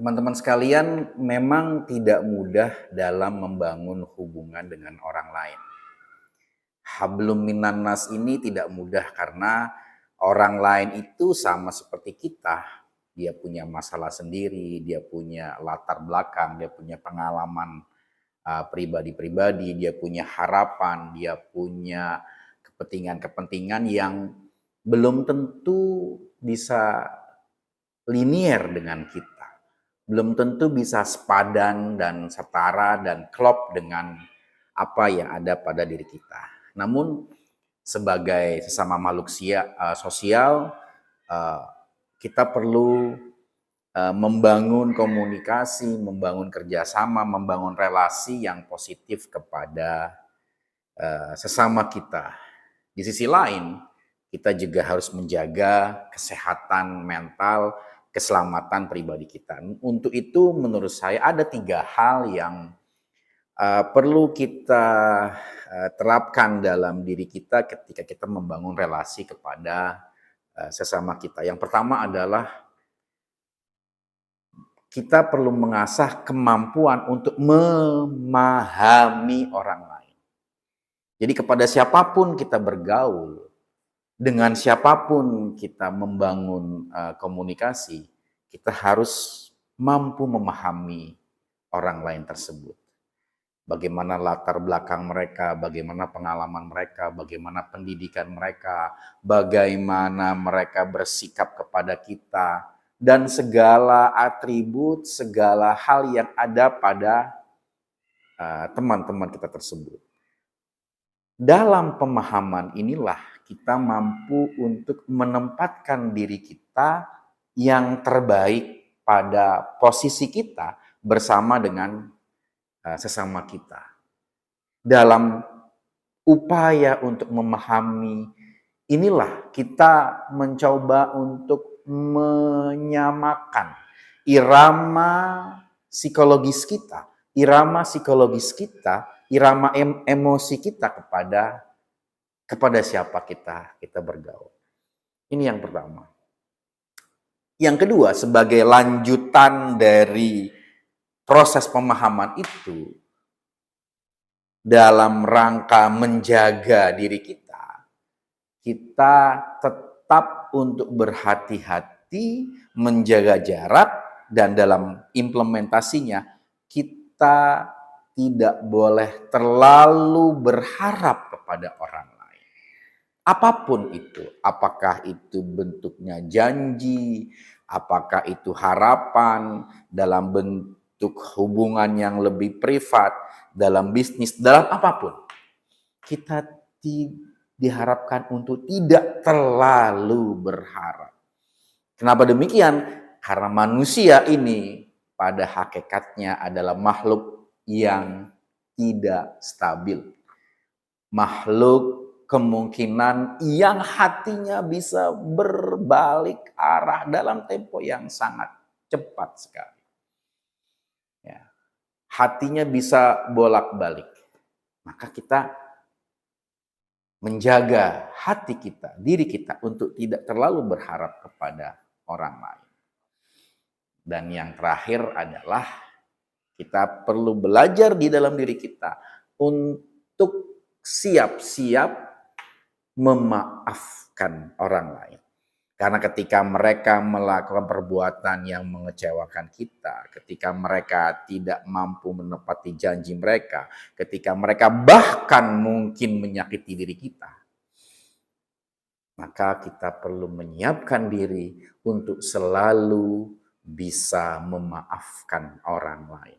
Teman-teman sekalian, memang tidak mudah dalam membangun hubungan dengan orang lain. Hablum minan nas ini tidak mudah karena orang lain itu sama seperti kita. Dia punya masalah sendiri, dia punya latar belakang, dia punya pengalaman pribadi-pribadi, dia punya harapan, dia punya kepentingan-kepentingan yang belum tentu bisa linier dengan kita. Belum tentu bisa sepadan dan setara dan klop dengan apa yang ada pada diri kita. Namun sebagai sesama makhluk sosial, eh, kita perlu membangun komunikasi, membangun kerjasama, membangun relasi yang positif kepada sesama kita. Di sisi lain, kita juga harus menjaga kesehatan mental, keselamatan pribadi kita. Untuk itu menurut saya ada 3 hal yang perlu kita terapkan dalam diri kita ketika kita membangun relasi kepada sesama kita. Yang pertama adalah kita perlu mengasah kemampuan untuk memahami orang lain. Jadi kepada siapapun kita bergaul, dengan siapapun kita membangun komunikasi, kita harus mampu memahami orang lain tersebut. Bagaimana latar belakang mereka, bagaimana pengalaman mereka, bagaimana pendidikan mereka, bagaimana mereka bersikap kepada kita, dan segala atribut, segala hal yang ada pada teman-teman kita tersebut. Dalam pemahaman inilah kita mampu untuk menempatkan diri kita yang terbaik pada posisi kita bersama dengan sesama kita. Dalam upaya untuk memahami inilah kita mencoba untuk menyamakan irama psikologis kita, irama emosi kita kepada siapa kita bergaul. Ini yang pertama. Yang kedua, sebagai lanjutan dari proses pemahaman itu, dalam rangka menjaga diri kita tetap untuk berhati-hati, menjaga jarak, dan dalam implementasinya kita tidak boleh terlalu berharap kepada orang lain. Apapun itu, apakah itu bentuknya janji, apakah itu harapan dalam bentuk hubungan yang lebih privat, dalam bisnis, dalam apapun. Kita diharapkan untuk tidak terlalu berharap. Kenapa demikian? Karena manusia ini pada hakikatnya adalah makhluk yang tidak stabil. Makhluk kemungkinan yang hatinya bisa berbalik arah dalam tempo yang sangat cepat sekali. Ya. Hatinya bisa bolak-balik. Maka kita menjaga hati kita, diri kita untuk tidak terlalu berharap kepada orang lain. Dan yang terakhir adalah kita perlu belajar di dalam diri kita untuk siap-siap memaafkan orang lain. Karena ketika mereka melakukan perbuatan yang mengecewakan kita, ketika mereka tidak mampu menepati janji mereka, ketika mereka bahkan mungkin menyakiti diri kita, maka kita perlu menyiapkan diri untuk selalu bisa memaafkan orang lain.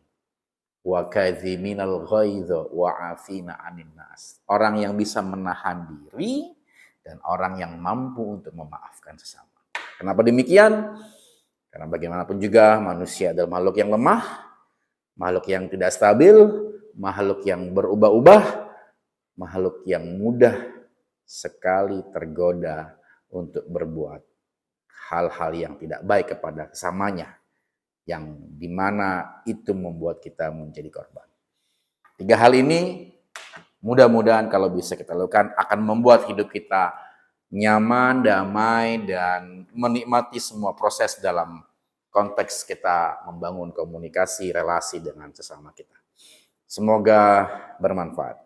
Wa kadhiminal ghaidha wa afina 'anil nas. Orang yang bisa menahan diri dan orang yang mampu untuk memaafkan sesama. Kenapa demikian? Karena bagaimanapun juga manusia adalah makhluk yang lemah, makhluk yang tidak stabil, makhluk yang berubah-ubah, makhluk yang mudah sekali tergoda untuk berbuat hal-hal yang tidak baik kepada sesamanya, yang dimana itu membuat kita menjadi korban. 3 hal ini mudah-mudahan kalau bisa kita lakukan akan membuat hidup kita nyaman, damai, dan menikmati semua proses dalam konteks kita membangun komunikasi, relasi dengan sesama kita. Semoga bermanfaat.